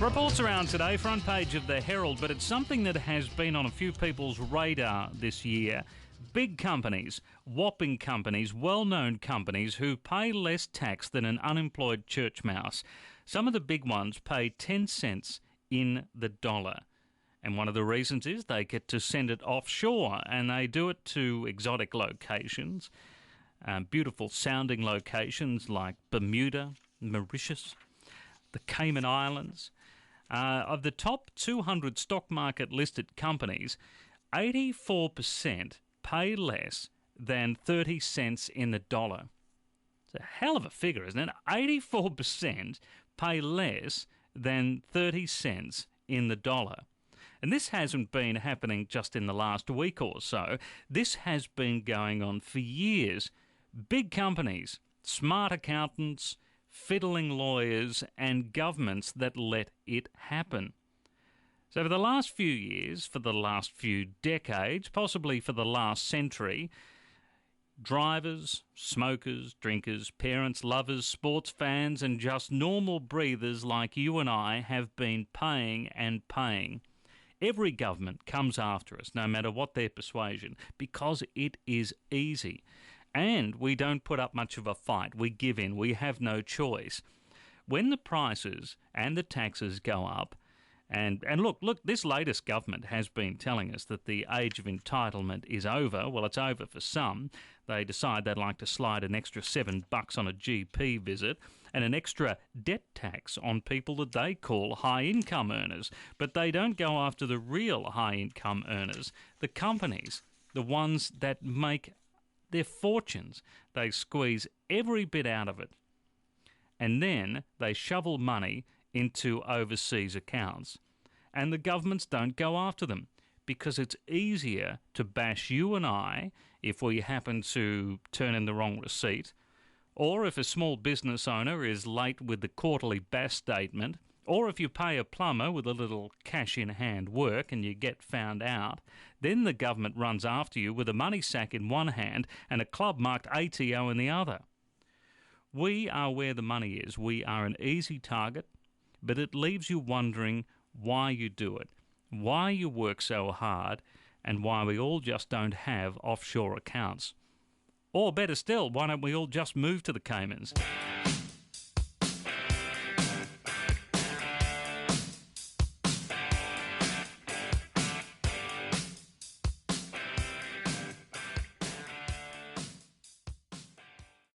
Reports around today, front page of the Herald, but it's something that has been on a few people's radar this year. Big companies, whopping companies, well-known companies who pay less tax than an unemployed church mouse. Some of the big ones pay 10 cents in the dollar. And one of the reasons is they get to send it offshore, and they do it to exotic locations, beautiful sounding locations like Bermuda, Mauritius, the Cayman Islands. Of the top 200 stock market listed companies, 84% pay less than 30 cents in the dollar. It's a hell of a figure, isn't it? 84% pay less than 30 cents in the dollar. And this hasn't been happening just in the last week or so. This has been going on for years. Big companies, smart accountants, fiddling lawyers and governments that let it happen. So for the last few years, for the last few decades, possibly for the last century, drivers, smokers, drinkers, parents, lovers, sports fans and just normal breathers like you and I have been paying and paying. Every government comes after us, no matter what their persuasion, because it is easy. And we don't put up much of a fight. We give in. We have no choice. When the prices and the taxes go up, and look, this latest government has been telling us that the age of entitlement is over. Well, it's over for some. They decide they'd like to slide an extra $7 on a GP visit and an extra debt tax on people that they call high-income earners. But they don't go after the real high-income earners, the companies, the ones that make their fortunes. They squeeze every bit out of it. And then they shovel money into overseas accounts. And the governments don't go after them because it's easier to bash you and I if we happen to turn in the wrong receipt, or if a small business owner is late with the quarterly BAS statement, or if you pay a plumber with a little cash-in-hand work and you get found out. Then the government runs after you with a money sack in one hand and a club marked ATO in the other. We are where the money is. We are an easy target, but it leaves you wondering why you do it, why you work so hard, and why we all just don't have offshore accounts. Or better still, why don't we all just move to the Caymans?